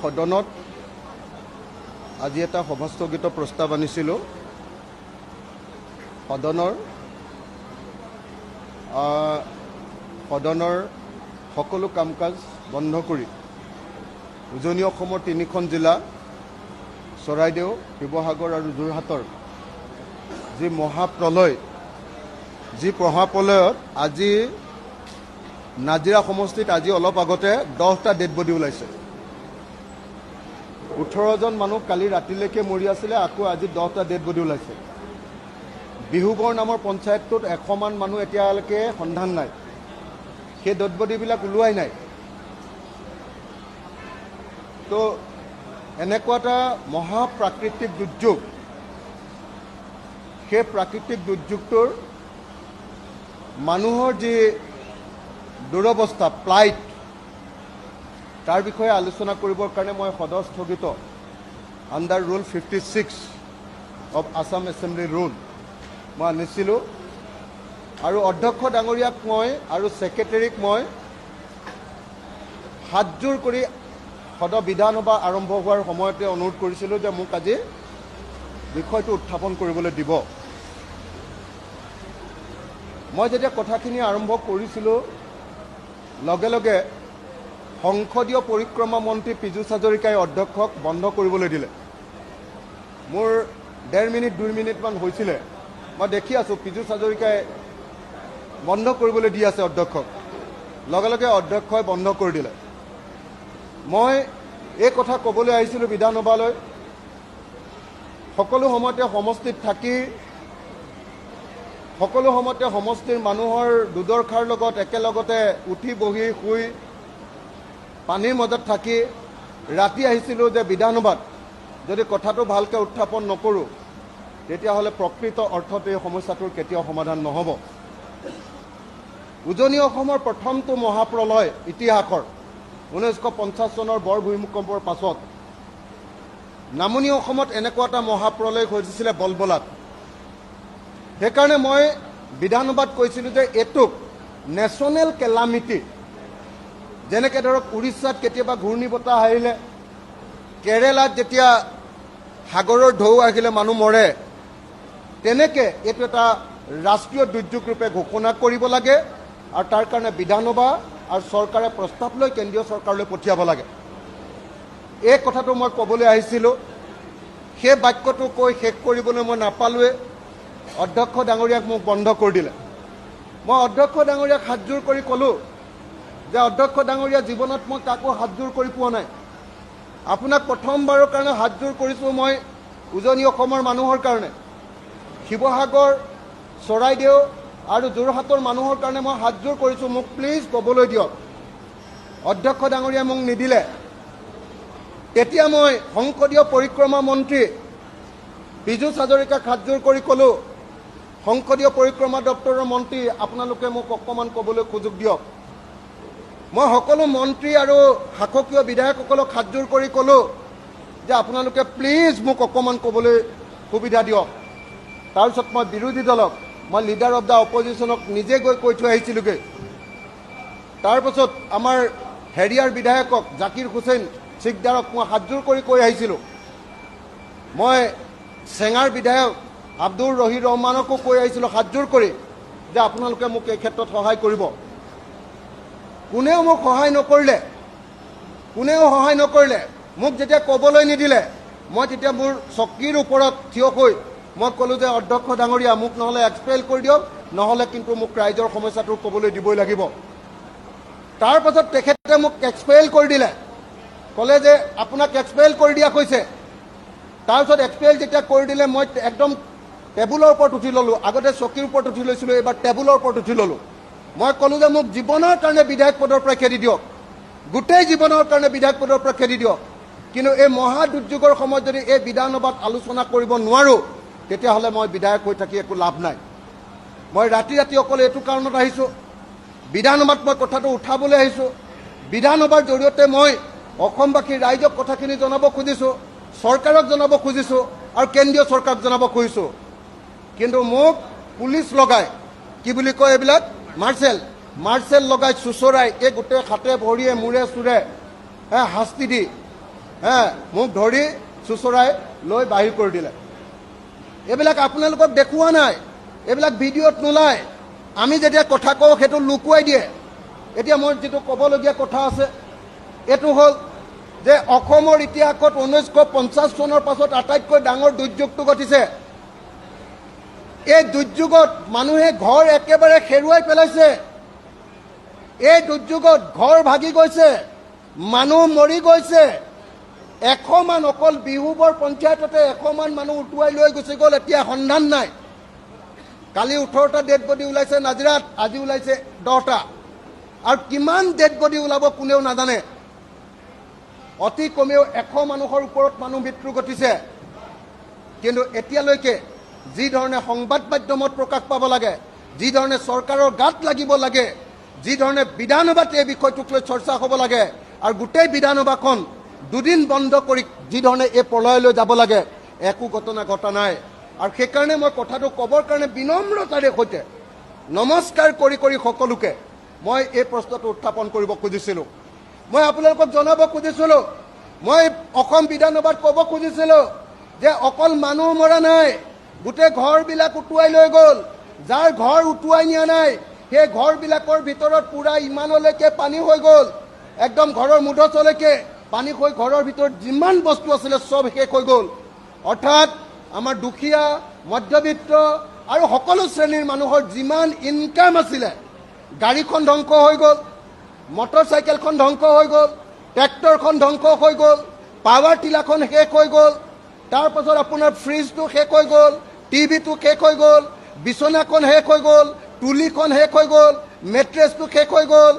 সদনত আজি এটা সভাস্থগিত প্ৰস্তাৱ আনিছিলোঁ। সদনৰ সকলো কাম কাজ বন্ধ কৰি উজনি অসমৰ 3খন জিলা চৰাইদেউ, শিৱসাগৰ আৰু যোৰহাটৰ যি মহাপ্ৰলয়, যি মহাপ্ৰলয়ত আজি নাজিৰা সমষ্টিত আজি অলপ আগতে 10টা ডেড বডি ওলাইছে। 18জন মানুহ কালি ৰাতিলৈকে মৰি আছিলে, আকৌ আজি 10টা ডেড বডি ওলাইছে। বিহুবৰ নামৰ পঞ্চায়তটোত 100মান মানুহ এতিয়ালৈকে সন্ধান নাই, সেই ডেড বডিবিলাক ওলোৱাই নাই। তো এনেকুৱা এটা মহাপ্ৰাকৃতিক দুৰ্যোগ, সেই প্ৰাকৃতিক দুৰ্যোগটোৰ মানুহৰ যি দুৰৱস্থা, প্লাইট, তাৰ বিষয়ে আলোচনা কৰিবৰ কাৰণে মই সদন স্থগিত under rule 56 of Assam assembly rule মই আনিছিলোঁ। আৰু অধ্যক্ষ ডাঙৰীয়াক মই আৰু ছেক্ৰেটাৰীক মই হাতযোৰ কৰি বিধানসভা আৰম্ভ হোৱাৰ সময়তে অনুৰোধ কৰিছিলোঁ যে মোক আজি বিষয়টো উত্থাপন কৰিবলৈ দিব। মই যেতিয়া কথাখিনি আৰম্ভ কৰিছিলোঁ, লগে লগে সংসদীয় পৰিক্ৰমা মন্ত্ৰী পীযুষ হাজৰিকাই অধ্যক্ষক বন্ধ কৰিবলৈ দিলে। মোৰ 1.5 মিনিট 2 মিনিটমান হৈছিলে, মই দেখি আছোঁ পীযুষ হাজৰিকাই বন্ধ কৰিবলৈ দি আছে অধ্যক্ষক। লগে লগে অধ্যক্ষই বন্ধ কৰি দিলে। মই এই কথা ক'বলৈ আহিছিলোঁ বিধানসভালৈ। সকলো সময়তে সমষ্টিত থাকি, সকলো সময়তে সমষ্টিৰ মানুহৰ দুদৰ্শাৰ লগত একেলগতে উঠি বহি শুই পানীৰ মাজত থাকি ৰাতি আহিছিলোঁ যে বিধানসভাত যদি কথাটো ভালকৈ উত্থাপন নকৰোঁ তেতিয়াহ'লে প্ৰকৃত অৰ্থত এই সমস্যাটোৰ কেতিয়াও সমাধান নহ'ব। উজনি অসমৰ প্ৰথমটো মহাপ্ৰলয় ইতিহাসৰ 1950 চনৰ বৰ ভূমিকম্পৰ পাছত নামনি অসমত এনেকুৱা এটা মহাপ্ৰলয় হৈছিলে বলবলাত। সেইকাৰণে মই বিধানসভাত কৈছিলোঁ যে এইটোক নেশ্যনেল কেলামিটি, যেনেকৈ ধৰক উৰিষ্যাত কেতিয়াবা ঘূৰ্ণী বতাহ আহিলে, কেৰেলাত যেতিয়া সাগৰৰ ঢৌ আহিলে মানুহ মৰে, তেনেকৈ এইটো এটা ৰাষ্ট্ৰীয় দুৰ্যোগ ৰূপে ঘোষণা কৰিব লাগে আৰু তাৰ কাৰণে বিধানসভা আৰু চৰকাৰে প্ৰস্তাৱ লৈ কেন্দ্ৰীয় চৰকাৰলৈ পঠিয়াব লাগে। এই কথাটো মই ক'বলৈ আহিছিলোঁ। সেই বাক্যটো কৈ শেষ কৰিবলৈ মই নাপালোৱে। অধ্যক্ষ ডাঙৰীয়াক মোক বন্ধ কৰি দিলে। মই অধ্যক্ষ ডাঙৰীয়াক হাতযোৰ কৰি ক'লোঁ যে অধ্যক্ষ ডাঙৰীয়া, জীৱনত মই কাকো হাতযোৰ কৰি পোৱা নাই। আপোনাক প্ৰথমবাৰৰ কাৰণে হাতযোৰ কৰিছোঁ মই উজনি অসমৰ মানুহৰ কাৰণে, শিৱসাগৰ, চৰাইদেউ আৰু যোৰহাটৰ মানুহৰ কাৰণে মই হাতযোৰ কৰিছোঁ। মোক প্লিজ ক'বলৈ দিয়ক। অধ্যক্ষ ডাঙৰীয়াই মোক নিদিলে। তেতিয়া মই সংসদীয় পৰিক্ৰমা মন্ত্ৰী পীযুষ হাজৰিকাক হাতযোৰ কৰি ক'লোঁ, সংসদীয় পৰিক্ৰমা দপ্তৰৰ মন্ত্ৰী, আপোনালোকে মোক অকণমান ক'বলৈ সুযোগ দিয়ক। মই সকলো মন্ত্ৰী আৰু শাসকীয় বিধায়কসকলক হাতযোৰ কৰি ক'লোঁ যে আপোনালোকে প্লিজ মোক অকণমান ক'বলৈ সুবিধা দিয়ক। তাৰপিছত মই বিৰোধী দলক, মই লিডাৰ অফ দ্য অপজিশ্যনক নিজে গৈ কৈ থৈ আহিছিলোঁগৈ। তাৰপাছত আমাৰ হেৰিয়াৰ বিধায়কক জাকিৰ হুছেইন চিকদাৰক মই হাতযোৰ কৰি কৈ আহিছিলোঁ। মই চেঙাৰ বিধায়ক আব্দুৰ ৰহিৰ ৰহমানকো কৈ আহিছিলোঁ হাতযোৰ কৰি যে আপোনালোকে মোক এই ক্ষেত্ৰত সহায় কৰিব। কোনেও মোক সহায় নকৰিলে। মোক যেতিয়া ক'বলৈ নিদিলে, মই তেতিয়া মোৰ চকীৰ ওপৰত থিয় হৈ মই ক'লোঁ যে অধ্যক্ষ ডাঙৰীয়া, মোক নহ'লে এক্সপেল কৰি দিয়ক, নহ'লে কিন্তু মোক ৰাইজৰ সমস্যাটো ক'বলৈ দিবই লাগিব। তাৰ পাছত তেখেতে মোক এক্সপেল কৰি দিলে, ক'লে যে আপোনাক এক্সপেল কৰি দিয়া কৈছে। তাৰপিছত এক্সপেল যেতিয়া কৰি দিলে, মই একদম টেবুলৰ ওপৰত উঠি ল'লোঁ। আগতে চকীৰ ওপৰত উঠি লৈছিলোঁ, এইবাৰ টেবুলৰ ওপৰত উঠি ল'লোঁ। মই ক'লোঁ যে মোক জীৱনৰ কাৰণে বিধায়ক পদৰ পৰা খেদি দিয়ক, গোটেই জীৱনৰ কাৰণে বিধায়ক পদৰ পৰা খেদি দিয়ক। কিন্তু এই মহা দুৰ্যোগৰ সময়ত যদি এই বিধানসভাত আলোচনা কৰিব নোৱাৰোঁ, তেতিয়াহ'লে মই বিধায়ক হৈ থাকি একো লাভ নাই। মই ৰাতি অকল এইটো কাৰণত আহিছোঁ, বিধানসভাত মই কথাটো উঠাবলৈ আহিছোঁ। বিধানসভাৰ জৰিয়তে মই অসমবাসীৰ ৰাইজক কথাখিনি জনাব খুজিছোঁ, চৰকাৰক জনাব খুজিছোঁ আৰু কেন্দ্ৰীয় চৰকাৰক জনাব খুজিছোঁ। কিন্তু মোক পুলিচ লগাই, কি বুলি কয় এইবিলাক, মাৰ্চেল লগাই চুচৰাই এই গোটেই হাতে ভৰিয়ে মূৰে চূৰে শাস্তি দি মোক ধৰি চুচৰাই লৈ বাহিৰ কৰি দিলে। এইবিলাক আপোনালোকক দেখুওৱা নাই, এইবিলাক ভিডিঅ'ত নোলায়। আমি যেতিয়া কথা কওঁ সেইটো লুকুৱাই দিয়ে। এতিয়া মোৰ যিটো ক'বলগীয়া কথা আছে এইটো হ'ল যে অসমৰ ইতিহাসত 1950 চনৰ পাছত আটাইতকৈ ডাঙৰ দুৰ্যোগটো ঘটিছে। এই দুৰ্যোগত মানুহে ঘৰ একেবাৰে হেৰুৱাই পেলাইছে। এই দুৰ্যোগত ঘৰ ভাগি গৈছে, মানুহ মৰি গৈছে। 100 মান অকল বিহুবৰ পঞ্চায়ততে 100 মান মানুহ উটুৱাই লৈ গুচি গ'ল, এতিয়া সন্ধান নাই। কালি 18টা ডেড বডি ওলাইছে নাজিৰাত, আজি ওলাইছে 10টা। আৰু কিমান ডেড বডি ওলাব কোনেও নাজানে। অতি কমেও 100 মানুহৰ ওপৰত মানুহ মৃত্যু ঘটিছে। কিন্তু এতিয়ালৈকে যি ধৰণে সংবাদ মাধ্যমত প্ৰকাশ পাব লাগে, যি ধৰণে চৰকাৰৰ গাত লাগিব লাগে, যি ধৰণে বিধানসভাত এই বিষয়টোক লৈ চৰ্চা হ'ব লাগে, আৰু গোটেই বিধানসভাখন দুদিন বন্ধ কৰি যি ধৰণে এই প্ৰলয়লৈ যাব লাগে, একো ঘটনা ঘটা নাই। আৰু সেইকাৰণে মই কথাটো ক'বৰ কাৰণে বিনম্ৰতাৰে সৈতে নমস্কাৰ কৰি কৰি সকলোকে মই এই প্ৰশ্নটো উত্থাপন কৰিব খুজিছিলোঁ। মই আপোনালোকক জনাব খুজিছিলোঁ, মই অসম বিধানসভাত ক'ব খুজিছিলোঁ যে অকল মানুহ মৰা নাই, গোটেই ঘৰবিলাক উটুৱাই লৈ গ'ল। যাৰ ঘৰ উটুৱাই নিয়া নাই সেই ঘৰবিলাকৰ ভিতৰত পূৰা ইমানলৈকে পানী হৈ গ'ল, একদম ঘৰৰ মুধচলৈকে পানী হৈ ঘৰৰ ভিতৰত যিমান বস্তু আছিলে চব শেষ হৈ গ'ল। অৰ্থাৎ আমাৰ দুখীয়া, মধ্যবিত্ত আৰু সকলো শ্ৰেণীৰ মানুহৰ যিমান ইনকাম আছিলে, গাড়ীখন ধ্বংস হৈ গ'ল, মটৰ চাইকেলখন ধ্বংস হৈ গ'ল, ট্ৰেক্টৰখন ধ্বংস হৈ গ'ল, পাৱাৰ টিলাৰখন শেষ হৈ গ'ল, তাৰপাছত আপোনাৰ ফ্ৰিজটো শেষ হৈ গ'ল, টিভিটো শেষ হৈ গ'ল, বিচনাখন শেষ হৈ গ'ল, তুলিখন শেষ হৈ গ'ল, মেট্ৰেছটো শেষ হৈ গ'ল,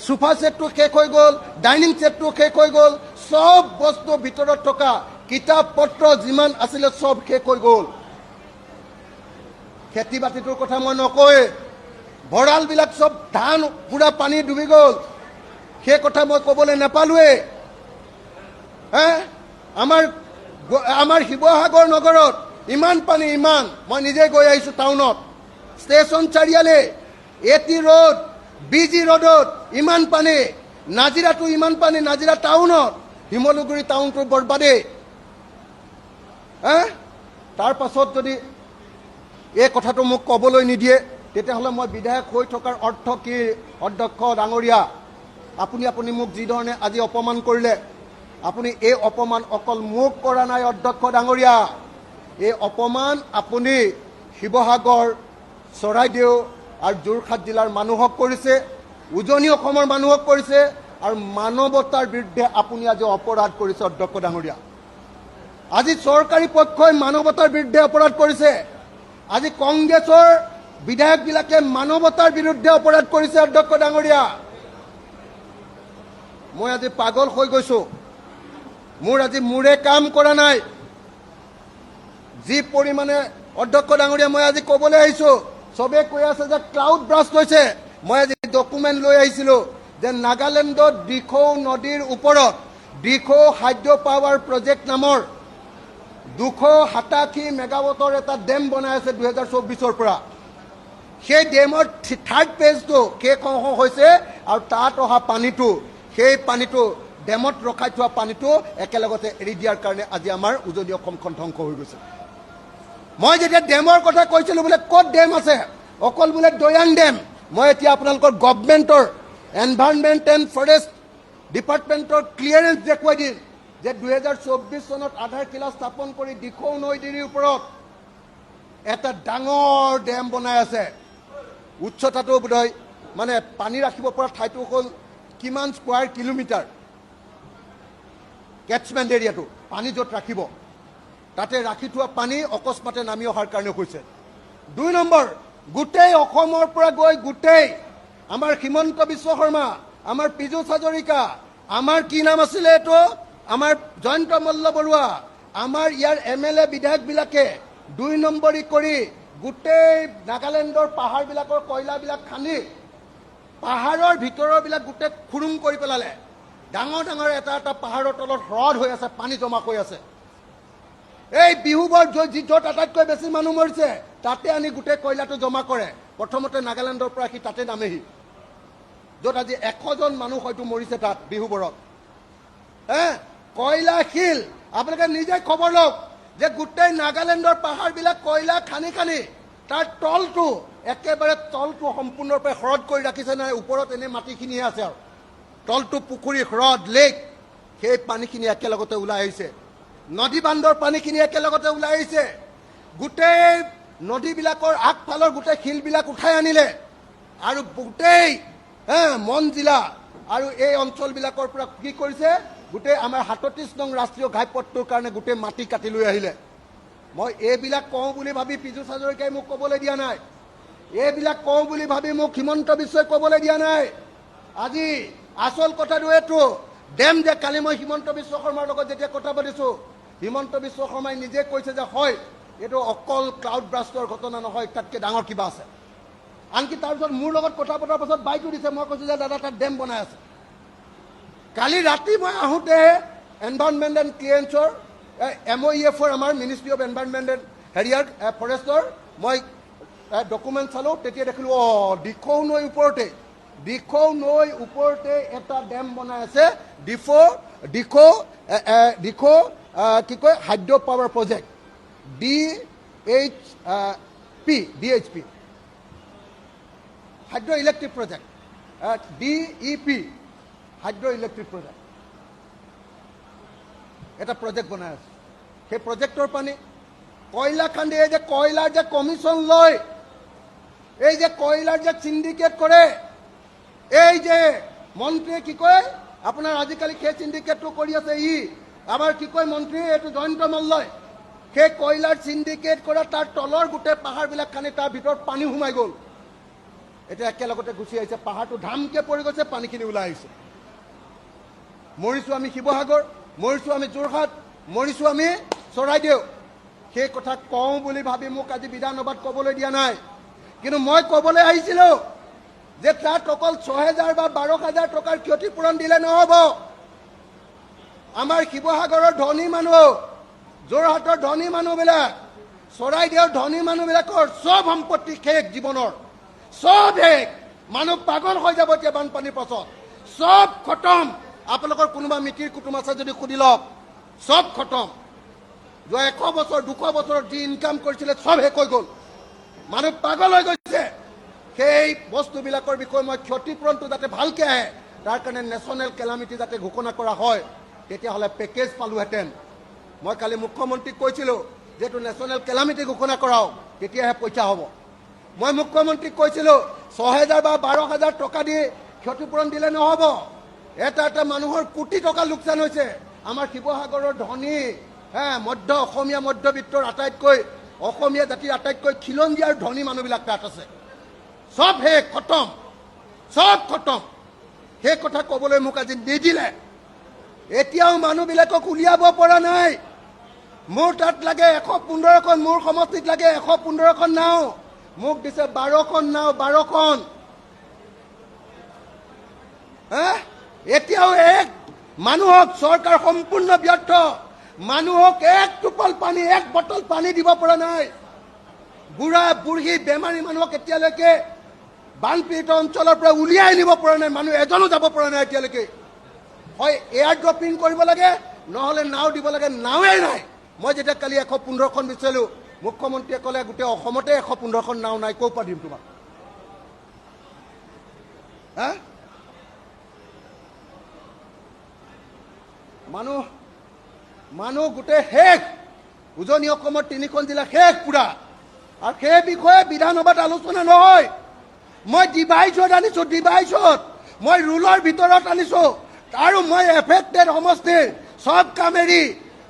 সোফা ছেটটো শেষ হৈ গ'ল, ডাইনিং ছেটটো শেষ হৈ গ'ল, চব বস্তু ভিতৰত থকা কিতাপ পত্ৰ যিমান আছিলে চব শেষ হৈ গ'ল। খেতি বাতিটোৰ কথা মই নকওঁৱে, ভঁৰালবিলাক চব ধান পুৰা পানী ডুবি গ'ল, সেই কথা মই ক'বলৈ নাপালোৱে। আমাৰ শিৱসাগৰ নগৰত ইমান পানী, ইমান, মই নিজে গৈ আহিছোঁ টাউনত, ষ্টেচন চাৰিআলি, এটি ৰোড, বিজি ৰোডত ইমান পানী, নাজিৰাটো ইমান পানী, নাজিৰা টাউনত, শিমলুগুৰি টাউনটো বৰবাদে। তাৰ পাছত যদি এই কথাটো মোক ক'বলৈ নিদিয়ে তেতিয়াহ'লে মই বিধায়ক হৈ থকাৰ অৰ্থ কি? অধ্যক্ষ ডাঙৰীয়া, আপুনি মোক যি ধৰণে আজি অপমান কৰিলে, আপুনি এই অপমান অকল মোক কৰা নাই অধ্যক্ষ ডাঙৰীয়া, এই অপমান আপুনি শিৱসাগৰ, চৰাইদেউ আৰু যোৰহাট জিলাৰ মানুহক কৰিছে, উজনি অসমৰ মানুহক কৰিছে, আৰু মানৱতাৰ বিৰুদ্ধে আপুনি আজি অপৰাধ কৰিছে অধ্যক্ষ ডাঙৰীয়া। আজি চৰকাৰী পক্ষই মানৱতাৰ বিৰুদ্ধে অপৰাধ কৰিছে, আজি কংগ্ৰেছৰ বিধায়কবিলাকে মানৱতাৰ বিৰুদ্ধে অপৰাধ কৰিছে অধ্যক্ষ ডাঙৰীয়া। মই আজি পাগল হৈ গৈছোঁ, মোৰ আজি মূৰে কাম কৰা নাই। যি পৰিমাণে অধ্যক্ষ ডাঙৰীয়া মই আজি ক'বলৈ আহিছোঁ, চবে কৈ আছে যে ক্লাউড ব্ৰাষ্ট হৈছে। মই আজি ডকুমেণ্ট লৈ আহিছিলোঁ যে নাগালেণ্ডত দিখৌ নদীৰ ওপৰত দিখৌ হাইড্ৰ' পাৱাৰ প্ৰজেক্ট নামৰ 287 মেগাৱাটৰ এটা ডেম বনাই আছে 2024 পৰা। সেই ডেমৰ 3rd ফেজটো শেষ হৈছে, আৰু তাত অহা পানীটো, সেই পানীটো ডেমত ৰখাই থোৱা পানীটো একেলগতে এৰি দিয়াৰ কাৰণে আজি আমাৰ উজনি অসমখন ধ্বংস হৈ গৈছে। মই যেতিয়া ডেমৰ কথা কৈছিলোঁ, বোলে ক'ত ডেম আছে, অকল বোলে দৈয়াং ডেম। মই এতিয়া আপোনালোকৰ গভৰ্ণমেণ্টৰ এনভাইৰনমেণ্ট এণ্ড ফৰেষ্ট ডিপাৰ্টমেণ্টৰ ক্লিয়াৰেঞ্চ দেখুৱাই দিম যে 2024 চনত আধাৰশিলা স্থাপন কৰি দিখৌ নদীৰ ওপৰত এটা ডাঙৰ ডেম বনাই আছে। উচ্চতাটো বোধহয় মানে পানী ৰাখিব পৰা ঠাইটো হ'ল কিমান স্কোৱাৰ কিলোমিটাৰ, কেটছমেণ্ট এৰিয়াটো, পানী য'ত ৰাখিব তাতে ৰাখি থোৱা পানী অকস্মাতে নামি অহাৰ কাৰণে হৈছে। 2 নম্বৰ, গোটেই অসমৰ পৰা গৈ গোটেই আমাৰ হিমন্ত বিশ্ব শৰ্মা, আমাৰ পীযুষ হাজৰিকা, আমাৰ কি নাম আছিলে এইটো, আমাৰ জয়ন্ত মল্ল বৰুৱা, আমাৰ ইয়াৰ MLA বিধায়কবিলাকে 2 নম্বৰী কৰি গোটেই নাগালেণ্ডৰ পাহাৰবিলাকৰ কয়লাবিলাক খান্দি পাহাৰৰ ভিতৰৰবিলাক গোটেই খুৰুং কৰি পেলালে। ডাঙৰ ডাঙৰ এটা এটা পাহাৰৰ তলত হ্ৰদ হৈ আছে, পানী জমা হৈ আছে। এই বিহুবৰ য'ত আটাইতকৈ বেছি মানুহ মৰিছে তাতে আনি গোটেই কয়লাটো জমা কৰে। প্ৰথমতে নাগালেণ্ডৰ পৰা সি তাতে নামেহি, য'ত আজি 100জন মানুহ হয়তো মৰিছে তাত বিহুবৰত। কয়লা শিল আপোনালোকে নিজে খবৰ লওক যে গোটেই নাগালেণ্ডৰ পাহাৰবিলাক কয়লা খানি খানি তাৰ তলটো একেবাৰে তলটো সম্পূৰ্ণৰূপে হ্ৰদ কৰি ৰাখিছে নাই ওপৰত এনে মাটিখিনিহে আছে আৰু তলটো পুখুৰী হ্ৰদ লেক সেই পানীখিনি একেলগতে ওলাই আহিছে নদী বান্ধৰ পানীখিনি একেলগতে ওলাই আহিছে গোটেই নদীবিলাকৰ আগফালৰ গোটেই শিলবিলাক উঠাই আনিলে আৰু গোটেই মন জিলা আৰু এই অঞ্চলবিলাকৰ পৰা কি কৰিছে গোটেই আমাৰ ৩৭ নং ৰাষ্ট্ৰীয় ঘাইপথটোৰ কাৰণে গোটেই মাটি কাটি লৈ আহিলে মই এইবিলাক কওঁ বুলি ভাবি পীযুষ হাজৰিকাই মোক ক'বলৈ দিয়া নাই এইবিলাক কওঁ বুলি ভাবি মোক হিমন্ত বিশ্বই ক'বলৈ দিয়া নাই আজি আচল কথাটো এইটো ডেম যে কালি মই হিমন্ত বিশ্ব শৰ্মাৰ লগত যেতিয়া কথা পাতিছোঁ হিমন্ত বিশ্ব শৰ্মাই নিজে কৈছে যে হয় এইটো অকল ক্লাউড ব্ৰাষ্টৰ ঘটনা নহয় তাতকৈ ডাঙৰ কিবা আছে আনকি তাৰপিছত মোৰ লগত কথা পতাৰ পাছত বাইকো দিছে মই কৈছোঁ যে দাদা তাত ডেম বনাই আছে কালি ৰাতি মই আহোঁতে এনভাইৰনমেণ্ট এণ্ড ক্লিয়েৰেঞ্চৰ MOEFৰ আমাৰ মিনিষ্ট্ৰী অফ এনভাইৰনমেণ্ট এণ্ড হেৰিয়াৰ ফৰেষ্টৰ মই ডকুমেণ্ট চালোঁ তেতিয়া দেখিলোঁ দিখৌ নৈৰ ওপৰতে এটা ডেম বনাই আছে দিখৌ কি কয় hydro' power project DHP hydro' electric project DEP hydro' electric project এটা প্ৰজেক্ট বনাই আছে সেই প্ৰজেক্টৰ পানী কয়লা খান্দি এই যে কয়লাৰ যে কমিশ্যন লয় এই যে কয়লাৰ যে চিণ্ডিকেট কৰে এই যে মন্ত্ৰীয়ে কি কয় আপোনাৰ আজিকালি সেই চিণ্ডিকেটটো কৰি আছে আমাৰ কি কয় মন্ত্ৰী এইটো জয়ন্ত মল্লই সেই কয়লাৰ চিণ্ডিকেট কৰা তাৰ তলৰ গোটেই পাহাৰবিলাক খান্দি তাৰ ভিতৰত পানী সোমাই গ'ল এতিয়া একেলগতে গুচি আহিছে পাহাৰটো ধামকে পৰি গৈছে পানীখিনি ওলাই আহিছে মৰিছোঁ আমি শিৱসাগৰ মৰিছোঁ আমি যোৰহাট মৰিছোঁ আমি চৰাইদেউ সেই কথা কওঁ বুলি ভাবি মোক আজি বিধানসভাত ক'বলৈ দিয়া নাই কিন্তু মই ক'বলৈ আহিছিলোঁ যে তাত অকল ৬,০০০ বা ১২,০০০ টকাৰ ক্ষতিপূৰণ দিলে নহ'ব আমাৰ শিৱসাগৰৰ ধনী মানুহ যোৰহাটৰ ধনী মানুহবিলাক চৰাইদেউৰ ধনী মানুহবিলাকৰ চব সম্পত্তি শেষ জীৱনৰ চব শেষ মানুহ পাগল হৈ যাব এতিয়া বানপানীৰ পাছত চব খতম আপোনালোকৰ কোনোবা মিতিৰ কুটুম আছে যদি সুধি লওক চব খতম যোৱা ১০০ বছৰ ২০০ বছৰত যি ইনকাম কৰিছিলে চব শেষ হৈ গ'ল মানুহ পাগল হৈ গৈছে সেই বস্তুবিলাকৰ বিষয়ে মই ক্ষতিপূৰণটো যাতে ভালকৈ আহে তাৰ কাৰণে নেশ্যনেল কেলামিটি যাতে ঘোষণা কৰা হয় তেতিয়াহ'লে পেকেজ পালোহেঁতেন মই কালি মুখ্যমন্ত্ৰীক কৈছিলোঁ যে এইটো নেশ্যনেল কেলামিটি ঘোষণা কৰাওক তেতিয়াহে পইচা হ'ব মই মুখ্যমন্ত্ৰীক কৈছিলোঁ ৬,০০০ বা ১২,০০০ টকা দি ক্ষতিপূৰণ দিলে নহ'ব এটা এটা মানুহৰ কোটি টকা লোকচান হৈছে আমাৰ শিৱসাগৰৰ ধনী মধ্য অসমীয়া মধ্যবিত্তৰ আটাইতকৈ অসমীয়া জাতিৰ আটাইতকৈ খিলঞ্জীয়া আৰু ধনী মানুহবিলাক তাত আছে চব শেষ খতম চব খতম সেই কথা ক'বলৈ মোক আজি নিদিলে এতিয়াও মানুহবিলাকক উলিয়াব পৰা নাই মোৰ তাত লাগে ১১৫খন মোৰ সমষ্টিত লাগে ১15খন নাও মোক দিছে ১২খন নাও ১২খন এতিয়াও এক মানুহক চৰকাৰ সম্পূৰ্ণ ব্যৰ্থ মানুহক এক টোপল পানী এক বটল পানী দিব পৰা নাই বুঢ়া বুঢ়ী বেমাৰী মানুহক এতিয়ালৈকে বানপীড়িত অঞ্চলৰ পৰা উলিয়াই নিব পৰা নাই মানুহ এজনো যাব পৰা নাই এতিয়ালৈকে হয় এয়াৰ ড্ৰপিং কৰিব লাগে নহ'লে নাও দিব লাগে নাওৱেই নাই মই যেতিয়া কালি ১১৫খন বিচাৰিলোঁ মুখ্যমন্ত্ৰীয়ে ক'লে গোটেই অসমতে ১15খন নাও নাই ক'ৰ পৰা দিম তোমাক মানুহ গোটেই শেষ উজনি অসমৰ ৩খন জিলা শেষ পুৰা আৰু সেই বিষয়ে বিধানসভাত আলোচনা নহয় মই ডিভাইচত আনিছোঁ ডিভাইচত মই ৰুলৰ ভিতৰত আনিছোঁ আৰু মই এফেক্টেড সমষ্টিৰ চব কাম এৰি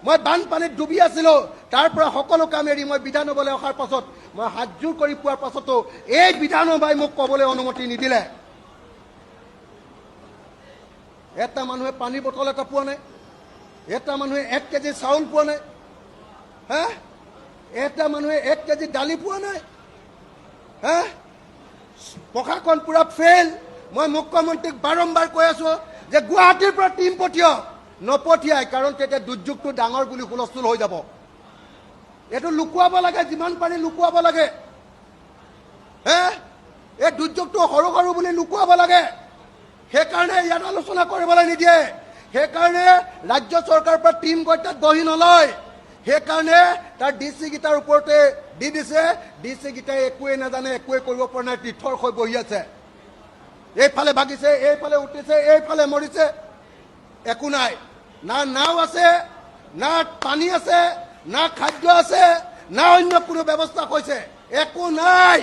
মই বানপানীত ডুবি আছিলোঁ তাৰ পৰা সকলো কাম এৰি মই বিধানসভালৈ অহাৰ পাছত মই হাতযোৰ কৰি পোৱাৰ পাছতো এই বিধানসভাই মোক ক'বলৈ অনুমতি নিদিলে এটা মানুহে পানীৰ বটল এটা পোৱা নাই এটা মানুহে 1 কেজি চাউল পোৱা নাই এটা মানুহে 1 কেজি দালি পোৱা নাই প্ৰশাসন পুৰা ফেইল মই মুখ্যমন্ত্ৰীক বাৰম্বাৰ কৈ আছোঁ যে গুৱাহাটীৰ পৰা টিম পঠিয়াওক নপঠিয়াই কাৰণ তেতিয়া দুৰ্যোগটো ডাঙৰ বুলি হুলস্থুল হৈ যাব এইটো লুকুৱাব লাগে যিমান পাৰি লুকুৱাব লাগে এই দুৰ্যোগটো সৰু সৰু বুলি লুকুৱাব লাগে সেইকাৰণে ইয়াত আলোচনা কৰিবলৈ নিদিয়ে সেইকাৰণে ৰাজ্য চৰকাৰৰ পৰা টিম গৈ তাত বহি নলয়। সেইকাৰণে তাৰ ডি চি কেইটাৰ ওপৰতে দি দিছে। ডি চি কেইটাই একোৱে নাজানে, একোৱে কৰিব পৰা নাই, তীৰ্থৰ হৈ বহি আছে। এইফালে ভাগিছে, এইফালে উঠিছে, এইফালে মৰিছে, একো নাই। না নাও আছে, না পানী আছে, না খাদ্য আছে, না অন্য কোনো ব্যৱস্থা হৈছে, একো নাই।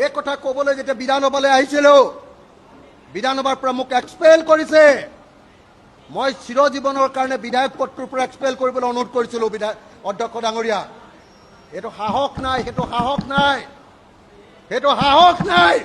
এই কথা ক'বলৈ যেতিয়া বিধানসভালৈ আহিছিলো, বিধানসভাৰ পৰা মোক এক্সপেল কৰিছে। মই চিৰজীৱনৰ কাৰণে বিধায়ক পদটোৰ পৰা এক্সপেল কৰিবলৈ অনুৰোধ কৰিছিলো অধ্যক্ষ ডাঙৰীয়া। এইটো সাহস নাই, সেইটো সাহস নাই, সেইটো সাহস নাই।